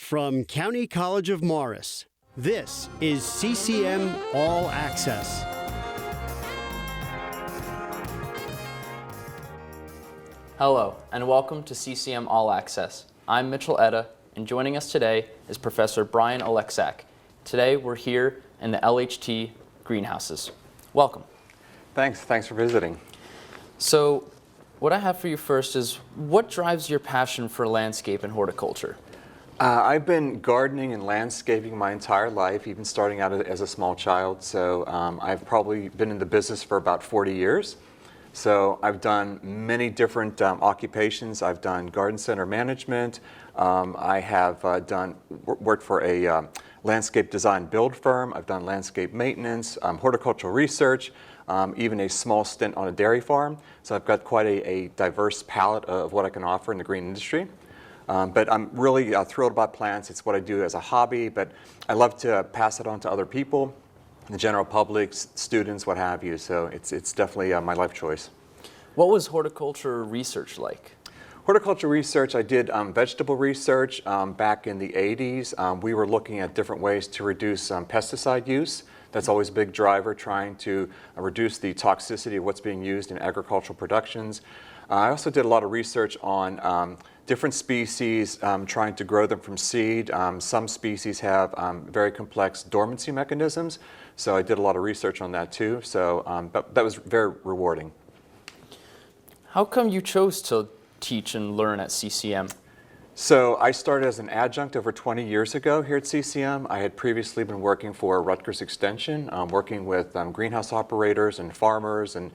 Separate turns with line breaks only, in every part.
From County College of Morris, this is CCM All Access.
Hello, and welcome to CCM All Access. I'm Mitchell Etta, and joining us today is Professor Brian Oleksak. Today we're here in the LHT greenhouses. Welcome.
Thanks for visiting.
So, what I have for you first is, what drives your passion for landscape and horticulture?
I've been gardening and landscaping my entire life, even starting out as a small child. So I've probably been in the business for about 40 years. So I've done many different occupations. I've done garden center management. I have worked for a landscape design build firm. I've done landscape maintenance, horticultural research, even a small stint on a dairy farm. So I've got quite a diverse palette of what I can offer in the green industry. But I'm really thrilled about plants. It's what I do as a hobby, but I love to pass it on to other people, the general public, students, what have you. So it's definitely my life choice.
What was horticulture research like?
Horticulture research, I did vegetable research back in the 80s. We were looking at different ways to reduce pesticide use. That's always a big driver, trying to reduce the toxicity of what's being used in agricultural productions. I also did a lot of research on different species, trying to grow them from seed. Some species have very complex dormancy mechanisms, so I did a lot of research on that too. So that was very rewarding.
How come you chose to teach and learn at CCM?
So I started as an adjunct over 20 years ago here at CCM. I had previously been working for Rutgers Extension, working with greenhouse operators and farmers, and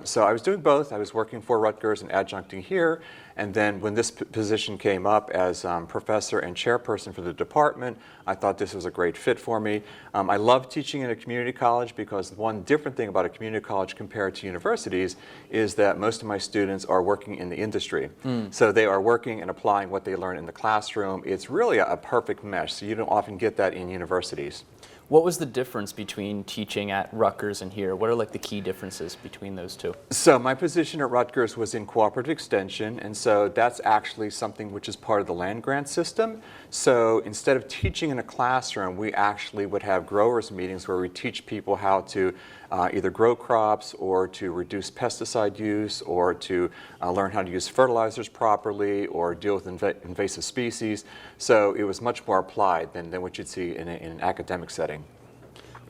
so I was doing both. I was working for Rutgers and adjuncting here, and then when this position came up as professor and chairperson for the department, I thought this was a great fit for me. I love teaching in a community college because one different thing about a community college compared to universities is that most of my students are working in the industry. So they are working and applying what they learn in the classroom. It's really a perfect mesh, so you don't often get that in universities.
What was the difference between teaching at Rutgers and here? What are like the key differences between those two?
So my position at Rutgers was in cooperative extension, and so that's actually something which is part of the land grant system. So instead of teaching in a classroom, we actually would have growers meetings where we teach people how to either grow crops or to reduce pesticide use or to learn how to use fertilizers properly or deal with invasive species. So it was much more applied than what you'd see in an academic setting.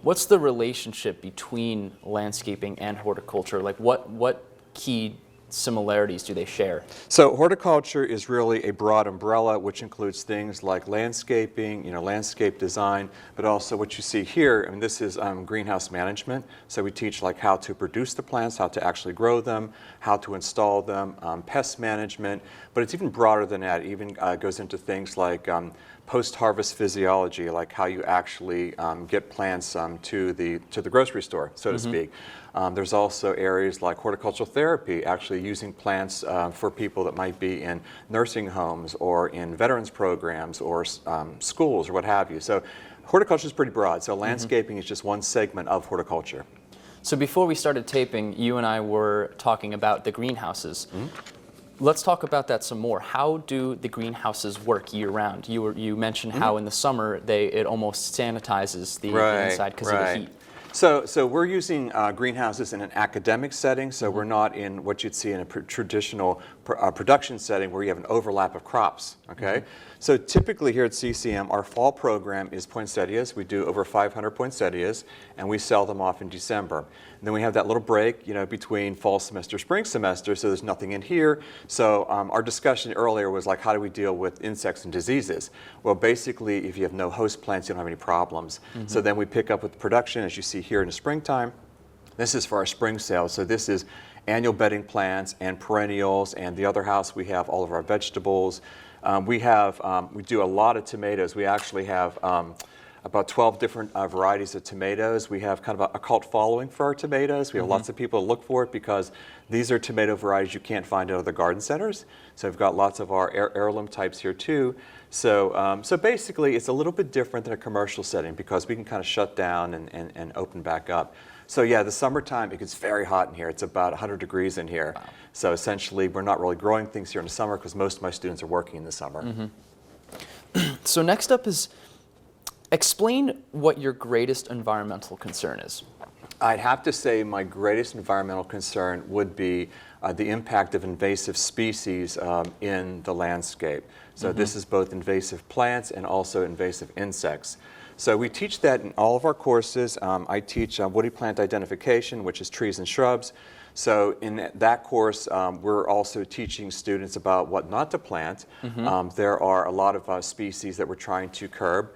What's the relationship between landscaping and horticulture? Like what key similarities do they share?
So horticulture is really a broad umbrella which includes things like landscaping, landscape design, but also what you see here, and this is greenhouse management. So we teach like how to produce the plants, how to actually grow them, how to install them, pest management, but it's even broader than that. It even goes into things like post-harvest physiology, like how you actually get plants to the grocery store, so to speak. There's also areas like horticultural therapy, actually using plants for people that might be in nursing homes or in veterans programs or schools or what have you. So horticulture is pretty broad. So landscaping is just one segment of horticulture.
So before we started taping, you and I were talking about the greenhouses. Let's talk about that some more. How do the greenhouses work year-round? You mentioned how in the summer it almost sanitizes the inside because of the heat.
So we're using greenhouses in an academic setting, so we're not in what you'd see in a traditional production setting where you have an overlap of crops, okay? So typically here at CCM, our fall program is poinsettias. We do over 500 poinsettias, and we sell them off in December. And then we have that little break, between fall semester, spring semester, so there's nothing in here. So our discussion earlier was like, how do we deal with insects and diseases? Well, basically, if you have no host plants, you don't have any problems. So then we pick up with production, as you see here in the springtime. This is for our spring sales. So this is annual bedding plants and perennials, and the other house we have all of our vegetables. We do a lot of tomatoes. We actually have about 12 different varieties of tomatoes. We have kind of a cult following for our tomatoes. We have lots of people who look for it because these are tomato varieties you can't find at other garden centers. So we've got lots of our heirloom types here too. So, so basically it's a little bit different than a commercial setting because we can kind of shut down and open back up. So yeah, the summertime, it gets very hot in here. It's about 100 degrees in here. Wow. So essentially we're not really growing things here in the summer because most of my students are working in the summer.
So next up is explain what your greatest environmental concern is.
I'd have to say my greatest environmental concern would be the impact of invasive species in the landscape. So this is both invasive plants and also invasive insects. So we teach that in all of our courses. I teach woody plant identification, which is trees and shrubs. So in that course, we're also teaching students about what not to plant. There are a lot of species that we're trying to curb.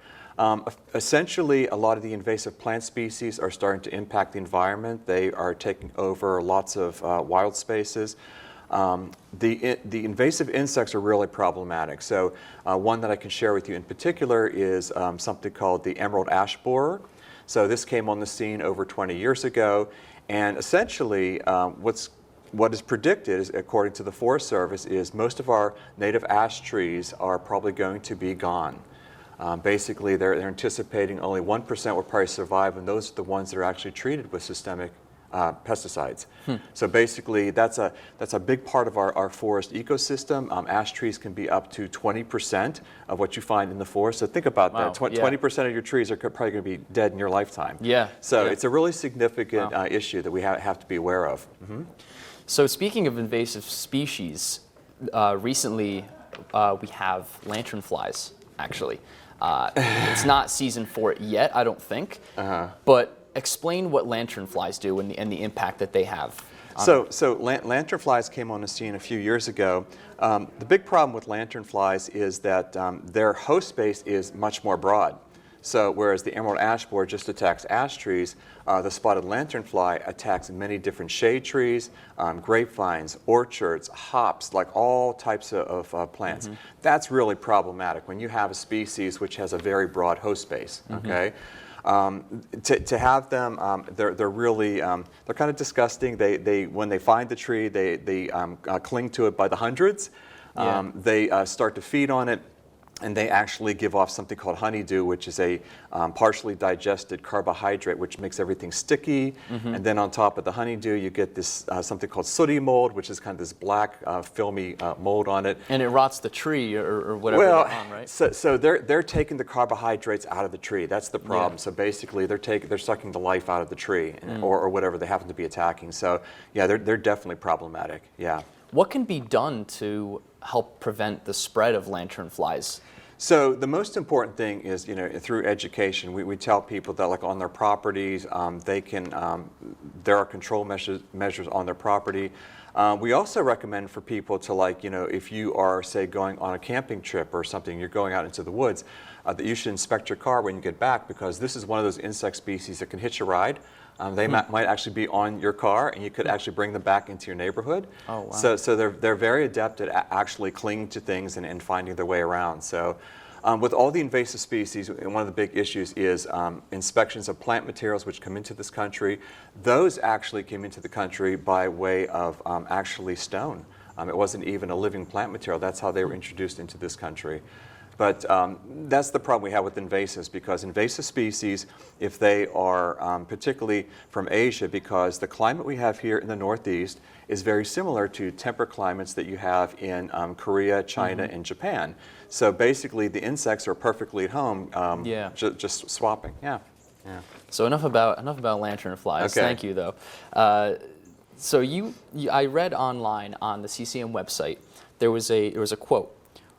Essentially, a lot of the invasive plant species are starting to impact the environment. They are taking over lots of wild spaces. The invasive insects are really problematic. So one that I can share with you in particular is something called the emerald ash borer. So this came on the scene over 20 years ago. And essentially, what is predicted, is, according to the Forest Service, is most of our native ash trees are probably going to be gone. Basically, they're anticipating only 1% will probably survive, and those are the ones that are actually treated with systemic pesticides. So basically, that's a big part of our forest ecosystem. Ash trees can be up to 20% of what you find in the forest. So think about that. 20% of your trees are probably going to be dead in your lifetime. So it's a really significant issue that we have to be aware of.
So speaking of invasive species, recently we have lanternflies, actually. It's not season for it yet, I don't think. But explain what lanternflies do and the impact that they have.
So lanternflies came on the scene a few years ago. The big problem with lanternflies is that their host space is much more broad. So whereas the emerald ash borer just attacks ash trees, the spotted lanternfly attacks many different shade trees, grapevines, orchards, hops, like all types of plants. That's really problematic when you have a species which has a very broad host space. Okay. To have them, they're really they're kind of disgusting. They when they find the tree, they cling to it by the hundreds. They start to feed on it. And they actually give off something called honeydew, which is a partially digested carbohydrate, which makes everything sticky. And then on top of the honeydew, you get this something called sooty mold, which is kind of this black, filmy mold on it.
And it rots the tree or whatever they're on, right?
So they're taking the carbohydrates out of the tree. That's the problem. So basically, they're sucking the life out of the tree, or whatever they happen to be attacking. So yeah, they're definitely problematic. Yeah.
What can be done to help prevent the spread of lanternflies?
So the most important thing is, through education, we tell people that, like, on their properties, they can, there are control measures on their property. We also recommend for people to, like, if you are, say, going on a camping trip or something, you're going out into the woods, that you should inspect your car when you get back, because this is one of those insect species that can hitch a ride. They might actually be on your car, and you could actually bring them back into your neighborhood.
Oh, wow.
So they're very adept at actually clinging to things and finding their way around. So with all the invasive species, one of the big issues is inspections of plant materials which come into this country. Those actually came into the country by way of actually stone. It wasn't even a living plant material. That's how they were introduced into this country. But that's the problem we have with invasives, because invasive species, if they are particularly from Asia, because the climate we have here in the Northeast is very similar to temperate climates that you have in Korea, China, and Japan. So basically, the insects are perfectly at home, just swapping. Yeah.
So enough about lanternflies.
Okay.
Thank you, though. So I read online on the CCM website there was a quote.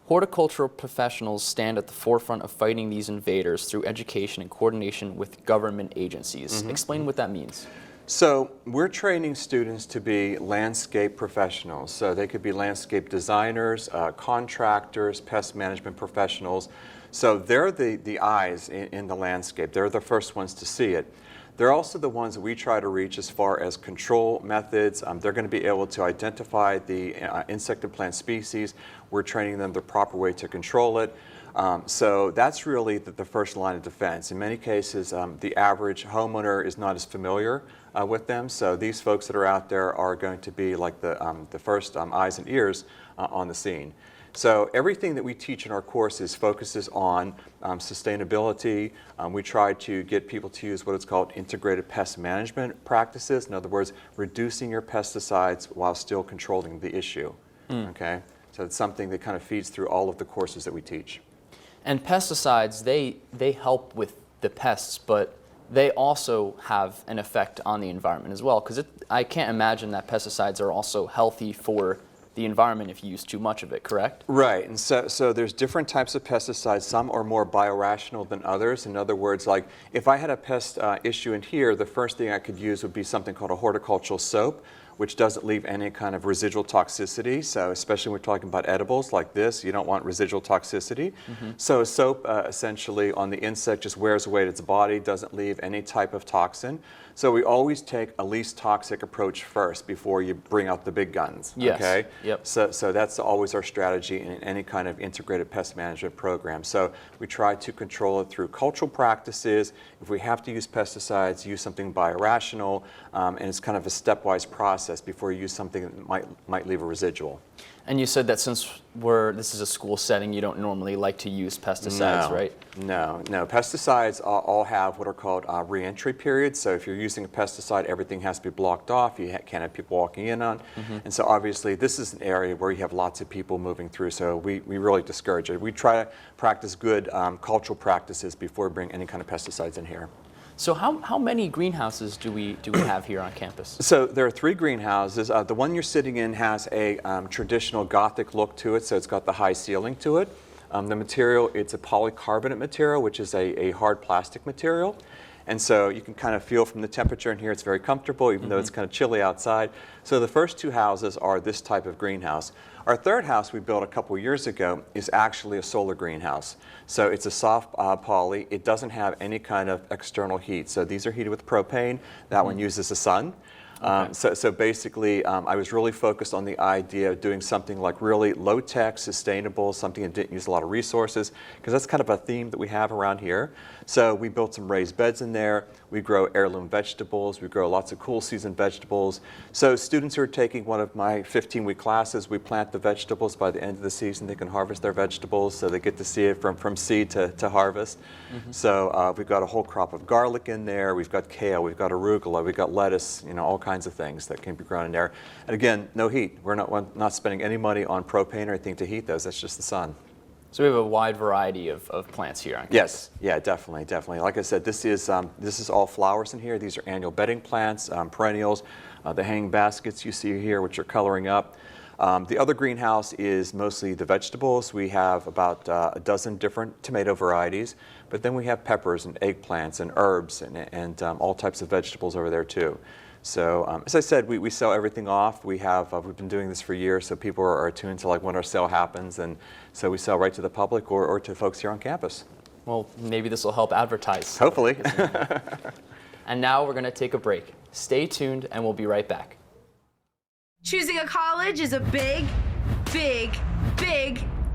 Horticultural professionals stand at the forefront of fighting these invaders through education and coordination with government agencies. Explain what that means.
So we're training students to be landscape professionals. So they could be landscape designers, contractors, pest management professionals. So they're the eyes in the landscape. They're the first ones to see it. They're also the ones that we try to reach as far as control methods. They're going to be able to identify the insect and plant species. We're training them the proper way to control it. So that's really the first line of defense. In many cases, the average homeowner is not as familiar with them. So these folks that are out there are going to be like the first eyes and ears on the scene. So everything that we teach in our courses focuses on sustainability. We try to get people to use what is called integrated pest management practices. In other words, reducing your pesticides while still controlling the issue. Okay? So it's something that kind of feeds through all of the courses that we teach.
And pesticides, they help with the pests, but they also have an effect on the environment as well, because I can't imagine that pesticides are also healthy for the environment if you use too much of it, correct?
Right, and so there's different types of pesticides. Some are more biorational than others. In other words, like if I had a pest issue in here, the first thing I could use would be something called a horticultural soap, which doesn't leave any kind of residual toxicity. So especially when we're talking about edibles like this, you don't want residual toxicity. So a soap essentially on the insect just wears away its body, doesn't leave any type of toxin. So we always take a least toxic approach first before you bring out the big guns.
Yes.
Okay?
Yep.
So that's always our strategy in any kind of integrated pest management program. So we try to control it through cultural practices. If we have to use pesticides, use something biorational, and it's kind of a stepwise process before you use something that might leave a residual.
And you said that since this is a school setting, you don't normally like to use pesticides, right?
No. Pesticides all have what are called re-entry periods. So if you're using a pesticide, everything has to be blocked off. You can't have people walking in on. And so obviously this is an area where you have lots of people moving through. So we really discourage it. We try to practice good cultural practices before we bring any kind of pesticides in here.
So how many greenhouses do we have here on campus?
So there are 3 greenhouses. The one you're sitting in has a traditional Gothic look to it, so it's got the high ceiling to it. The material, it's a polycarbonate material, which is a hard plastic material. And so you can kind of feel from the temperature in here, it's very comfortable, even though it's kind of chilly outside. So the first 2 houses are this type of greenhouse. Our third house we built a couple years ago is actually a solar greenhouse. So it's a soft poly. It doesn't have any kind of external heat. So these are heated with propane. That one uses the sun. Okay. So basically, I was really focused on the idea of doing something like really low-tech, sustainable, something that didn't use a lot of resources, because that's kind of a theme that we have around here. So we built some raised beds in there. We grow heirloom vegetables. We grow lots of cool season vegetables. So students who are taking one of my 15-week classes, we plant the vegetables. By the end of the season, they can harvest their vegetables, so they get to see it from seed to harvest. So we've got a whole crop of garlic in there. We've got kale. We've got arugula. We've got lettuce. All kinds of things that can be grown in there. And again, no heat. We're not spending any money on propane or anything to heat those. That's just the sun.
So we have a wide variety of plants here on campus.
Yes, yeah, definitely. Like I said, this is all flowers in here. These are annual bedding plants, perennials. The hanging baskets you see here, which are coloring up. The other greenhouse is mostly the vegetables. We have about a dozen different tomato varieties, but then we have peppers and eggplants and herbs and all types of vegetables over there too. So as I said, we sell everything off. We've been doing this for years, so people are attuned to like when our sale happens, and so we sell right to the public or to folks here on campus.
Well, maybe this will help advertise.
Hopefully.
And now we're going to take a break. Stay tuned, and we'll be right back.
Choosing a college is a big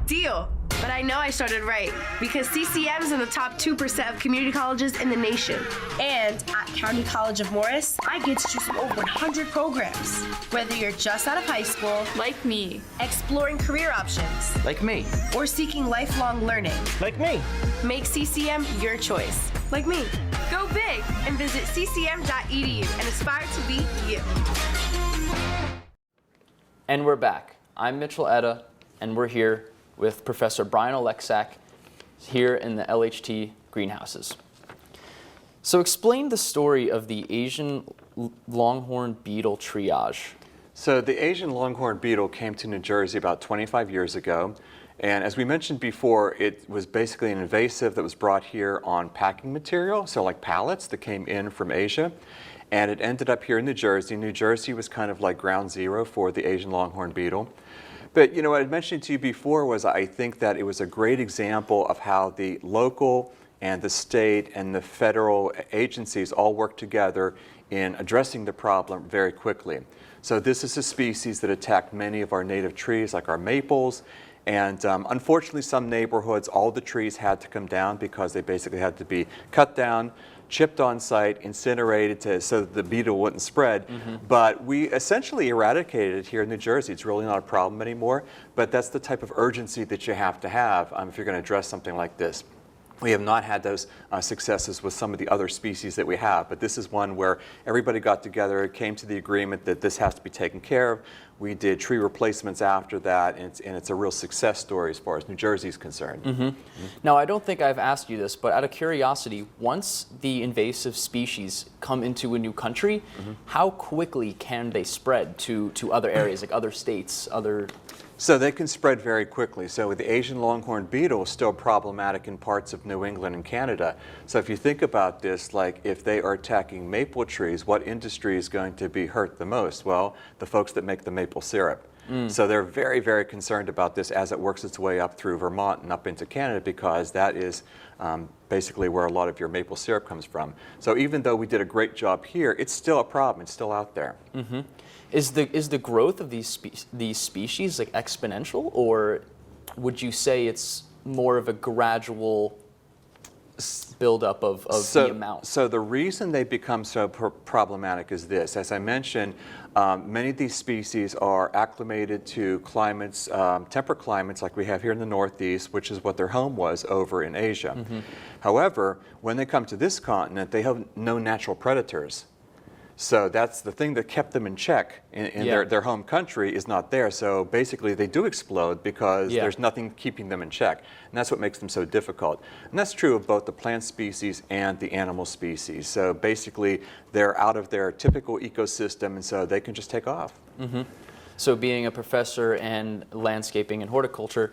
deal. But I know I started right, because CCM is in the top 2% of community colleges in the nation. And at County College of Morris, I get to choose from over 100 programs. Whether you're just out of high school,
like me,
exploring career options,
like me,
or seeking lifelong learning,
like me,
make CCM your choice, like me. Go big and visit ccm.edu and aspire to be you.
And we're back. I'm Mitchell Etta, and we're here with Professor Brian Oleksak here in the LHT greenhouses. So explain the story of the Asian longhorn beetle triage.
So the Asian longhorn beetle came to New Jersey about 25 years ago. And as we mentioned before, it was basically an invasive that was brought here on packing material, so like pallets that came in from Asia. And it ended up here in New Jersey. New Jersey was kind of like ground zero for the Asian longhorn beetle. But what I mentioned to you before was I think that it was a great example of how the local and the state and the federal agencies all work together in addressing the problem very quickly. So this is a species that attacked many of our native trees, like our maples. And unfortunately, some neighborhoods, all the trees had to come down because they basically had to be cut down, chipped on site, incinerated so that the beetle wouldn't spread. But we essentially eradicated it here in New Jersey. It's really not a problem anymore, but that's the type of urgency that you have to have if you're going to address something like this. We have not had those successes with some of the other species that we have, but this is one where everybody got together, came to the agreement that this has to be taken care of. We did tree replacements after that, and it's a real success story as far as New Jersey is concerned.
Now, I don't think I've asked you this, but out of curiosity, once the invasive species come into a new country, how quickly can they spread to other areas, like other states, other...
So they can spread very quickly. So with the Asian longhorn beetle is still problematic in parts of New England and Canada. So if you think about this, like if they are attacking maple trees, what industry is going to be hurt the most? Well, the folks that make the maple syrup. So they're very, very concerned about this as it works its way up through Vermont and up into Canada, because that is basically where a lot of your maple syrup comes from. So even though we did a great job here, it's still a problem. It's still out there.
Is the growth of these species like exponential, or would you say it's more of a gradual buildup of the amount?
So the reason they become so problematic is this. As I mentioned, many of these species are acclimated to climates, temperate climates like we have here in the Northeast, which is what their home was over in Asia. However, when they come to this continent, they have no natural predators. So that's the thing that kept them in check in their home country is not there. So basically they do explode because there's nothing keeping them in check. And that's what makes them so difficult. And that's true of both the plant species and the animal species. So basically they're out of their typical ecosystem, and so they can just take off.
So being a professor in landscaping and horticulture,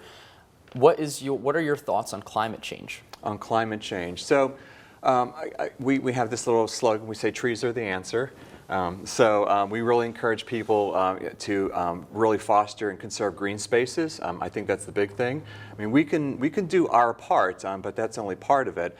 what are your thoughts on climate change?
On climate change. So we have this little slogan, we say trees are the answer. We really encourage people to really foster and conserve green spaces. I think that's the big thing. I mean, we can do our part, but that's only part of it.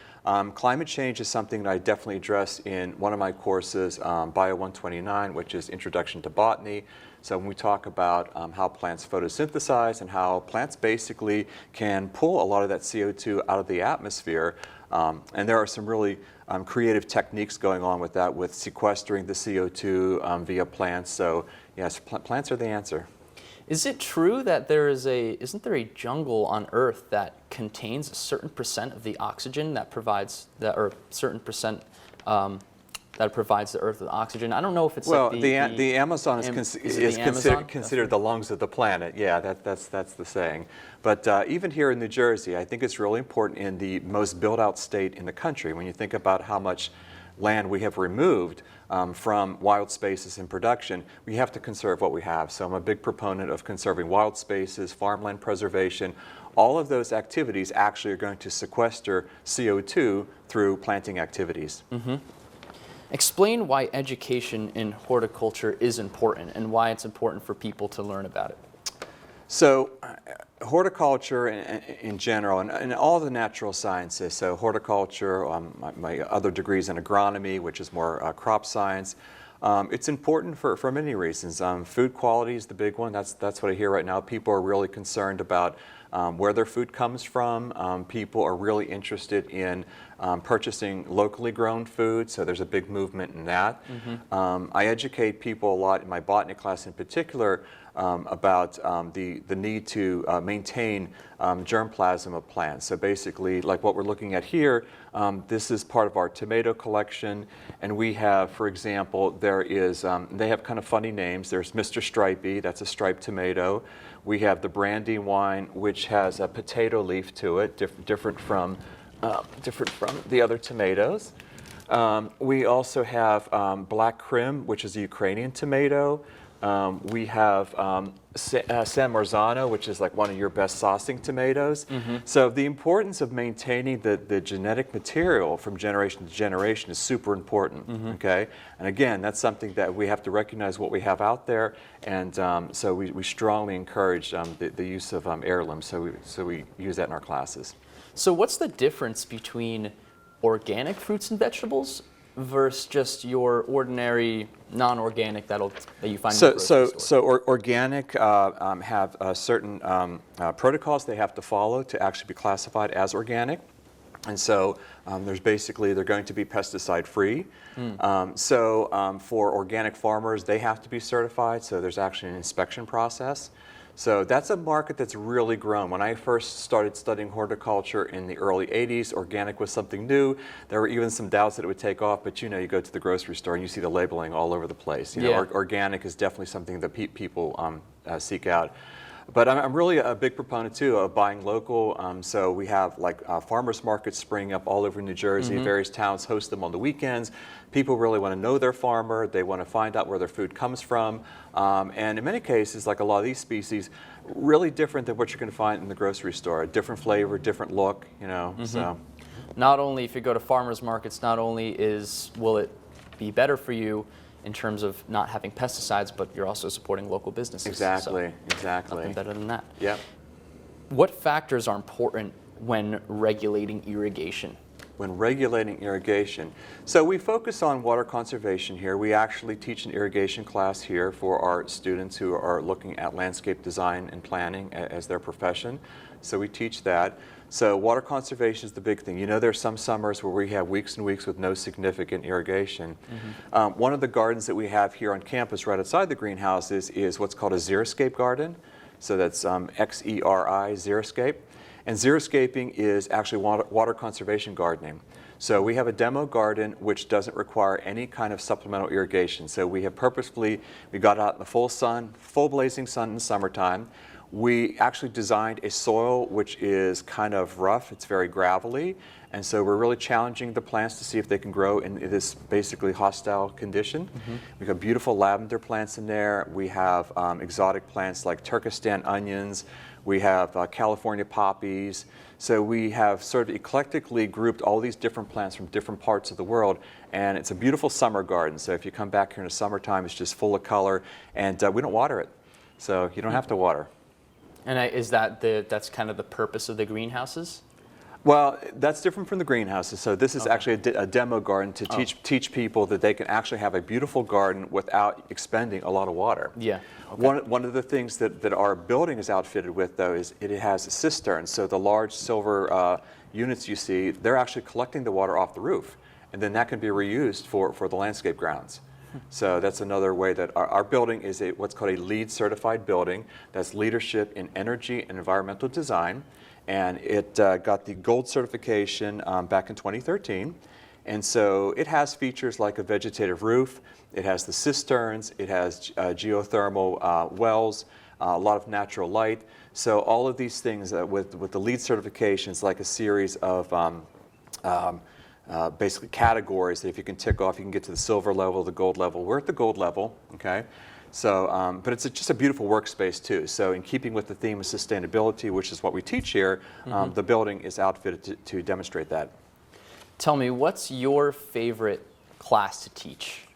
Climate change is something that I definitely address in one of my courses, Bio 129, which is Introduction to Botany. So when we talk about how plants photosynthesize and how plants basically can pull a lot of that CO2 out of the atmosphere, and there are some really creative techniques going on with that, with sequestering the CO2 via plants. So yes, plants are the answer.
Is it true that isn't there a jungle on Earth that contains a certain percent of the oxygen that provides or certain percent that provides the Earth with oxygen? I don't know if it's
well,
like
the Amazon is considered the lungs of the planet. Yeah, that's the saying. But even here in New Jersey, I think it's really important in the most built-out state in the country. When you think about how much land we have removed from wild spaces in production, we have to conserve what we have. So I'm a big proponent of conserving wild spaces, farmland preservation. All of those activities actually are going to sequester CO2 through planting activities.
Explain why education in horticulture is important and why it's important for people to learn about it.
So horticulture in general, and all the natural sciences, so horticulture, my other degrees in agronomy, which is more crop science, it's important for many reasons. Food quality is the big one. That's what I hear right now. People are really concerned about where their food comes from. People are really interested in purchasing locally grown food, so there's a big movement in that. I educate people a lot in my botany class in particular about the need to maintain germplasm of plants. So basically, like what we're looking at here, this is part of our tomato collection, and we have, for example, there is, they have kind of funny names. There's Mr. Stripey, that's a striped tomato. We have the Brandywine, which has a potato leaf to it, different from the other tomatoes. We also have Black Krim, which is a Ukrainian tomato. We have San Marzano, which is like one of your best saucing tomatoes. So the importance of maintaining the genetic material from generation to generation is super important, okay? And again, that's something that we have to recognize what we have out there, and so we strongly encourage the use of heirlooms, so we use that in our classes.
So what's the difference between organic fruits and vegetables versus just your ordinary non-organic that you find in the grocery store?
Organic have certain protocols they have to follow to actually be classified as organic. And so they're going to be pesticide free. For organic farmers, they have to be certified, so there's actually an inspection process. So that's a market that's really grown. When I first started studying horticulture in the early 80s, organic was something new. There were even some doubts that it would take off, but you know, you go to the grocery store and you see the labeling all over the place. You know, organic is definitely something that people seek out. But I'm really a big proponent too of buying local. So we have like farmers markets springing up all over New Jersey. Various towns host them on the weekends. People really want to know their farmer. They want to find out where their food comes from. And in many cases, like a lot of these species, really different than what you're going to find in the grocery store. A different flavor, different look, you know. So
not only if you go to farmers markets, not only will it be better for you in terms of not having pesticides, but you're also supporting local businesses.
Exactly,
so
exactly.
Nothing better than that.
Yep.
What factors are important when regulating irrigation?
When regulating irrigation. So we focus on water conservation here. We actually teach an irrigation class here for our students who are looking at landscape design and planning as their profession. So we teach that. So water conservation is the big thing. You know, there's some summers where we have weeks and weeks with no significant irrigation. One of the gardens that we have here on campus right outside the greenhouses is what's called a xeriscape garden. So that's X-E-R-I, xeriscape. And xeriscaping is actually water conservation gardening. So we have a demo garden which doesn't require any kind of supplemental irrigation. So we have we got out in the full sun, full blazing sun in the summertime. We actually designed a soil which is kind of rough, it's very gravelly, and so we're really challenging the plants to see if they can grow in this basically hostile condition. We've got beautiful lavender plants in there. We have exotic plants like Turkestan onions. We have California poppies. So we have sort of eclectically grouped all these different plants from different parts of the world, and it's a beautiful summer garden. So if you come back here in the summertime, it's just full of color, and we don't water it. So you don't have to water.
And that's kind of the purpose of the greenhouses?
Well, that's different from the greenhouses. So this is actually a demo garden to teach people that they can actually have a beautiful garden without expending a lot of water.
Yeah. Okay.
One of the things that our building is outfitted with, though, is it has cisterns. So the large silver units you see, they're actually collecting the water off the roof. And then that can be reused for the landscape grounds. So that's another way that our building is what's called a LEED certified building. That's leadership in energy and environmental design. And it got the gold certification back in 2013. And so it has features like a vegetative roof. It has the cisterns. It has geothermal wells, a lot of natural light. So all of these things with the LEED certification is like a series of basically categories that if you can tick off, you can get to the silver level, the gold level. We're at the gold level, okay? So, but it's just a beautiful workspace too. So in keeping with the theme of sustainability, which is what we teach here, the building is outfitted to demonstrate that.
Tell me, what's your favorite class to teach?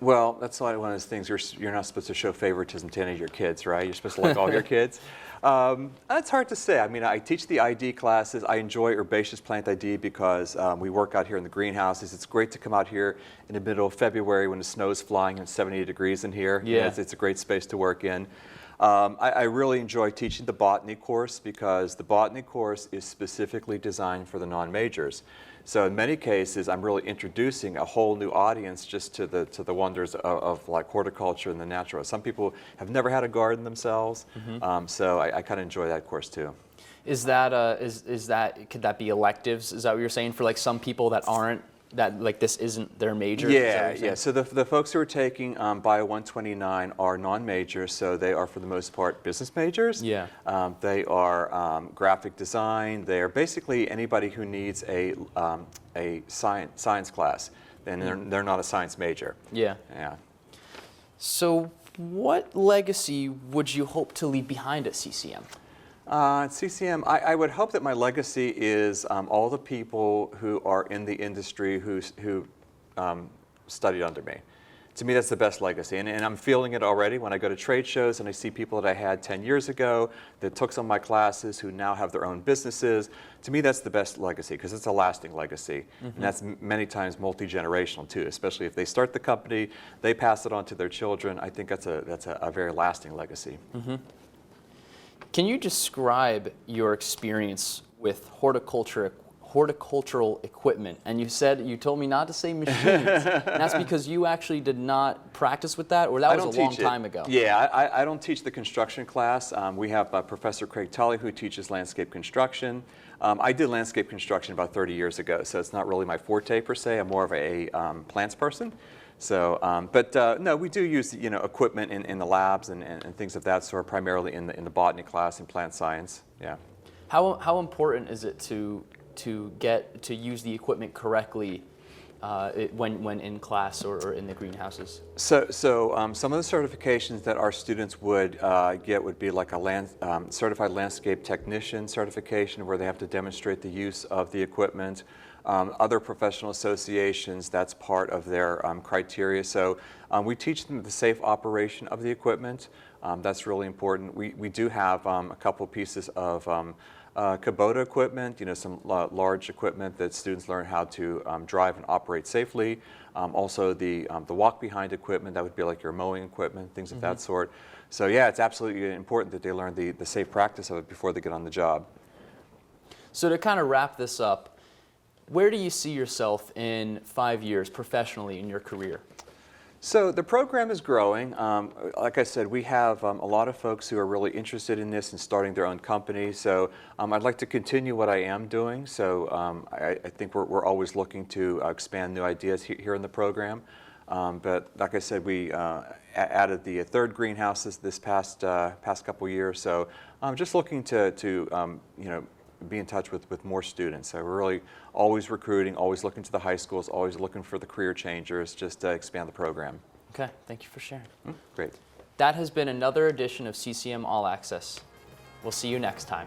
Well, that's one of those things, you're not supposed to show favoritism to any of your kids, right? You're supposed to like all of your kids. That's hard to say. I mean, I teach the ID classes. I enjoy herbaceous plant ID because we work out here in the greenhouses. It's great to come out here in the middle of February when the snow's flying and it's 78 degrees in here.
Yeah.
It's a great space to work in. I really enjoy teaching the botany course because the botany course is specifically designed for the non-majors. So in many cases, I'm really introducing a whole new audience just to the wonders of like horticulture and the natural. Some people have never had a garden themselves, so I kind of enjoy that course too.
Is that could that be electives? Is that what you're saying for like some people that aren't like this isn't their major?
Yeah, yeah. So the folks who are taking Bio 129 are non-majors, so they are for the most part business majors.
Yeah.
They are graphic design. They are basically anybody who needs a science class. Then they're not a science major.
Yeah.
Yeah.
So what legacy would you hope to leave behind at CCM?
At CCM, I would hope that my legacy is all the people who are in the industry who studied under me. To me, that's the best legacy, and I'm feeling it already when I go to trade shows and I see people that I had 10 years ago that took some of my classes who now have their own businesses. To me, that's the best legacy because it's a lasting legacy, and that's many times multi-generational too, especially if they start the company, they pass it on to their children. I think that's a very lasting legacy.
Can you describe your experience with horticultural horticultural equipment, and you told me not to say machines. And that's because you actually did not practice with that, or that was a long time ago.
Yeah, I don't teach the construction class. We have Professor Craig Tully who teaches landscape construction. I did landscape construction about 30 years ago, so it's not really my forte per se. I'm more of a plants person. So, no, we do use equipment in the labs and things of that sort, primarily in the botany class and plant science. Yeah.
How important is it to get to use the equipment correctly when in class or in the greenhouses?
So some of the certifications that our students would get would be like a certified landscape technician certification, where they have to demonstrate the use of the equipment. Other professional associations, that's part of their criteria. So we teach them the safe operation of the equipment. That's really important. We do have a couple pieces of Kubota equipment, some large equipment that students learn how to drive and operate safely. Also the walk-behind equipment, that would be like your mowing equipment, things of that sort. So yeah, it's absolutely important that they learn the safe practice of it before they get on the job.
So to kind of wrap this up, where do you see yourself in 5 years professionally in your career?
So the program is growing. Like I said, we have a lot of folks who are really interested in this and starting their own company. So I'd like to continue what I am doing. So I think we're always looking to expand new ideas here in the program. But like I said, we added the third greenhouse this past couple years. So I'm just looking to be in touch with more students. So we're really always recruiting, always looking to the high schools, always looking for the career changers, just to expand the program.
Okay, thank you for sharing.
Great.
That has been another edition of CCM All Access. We'll see you next time.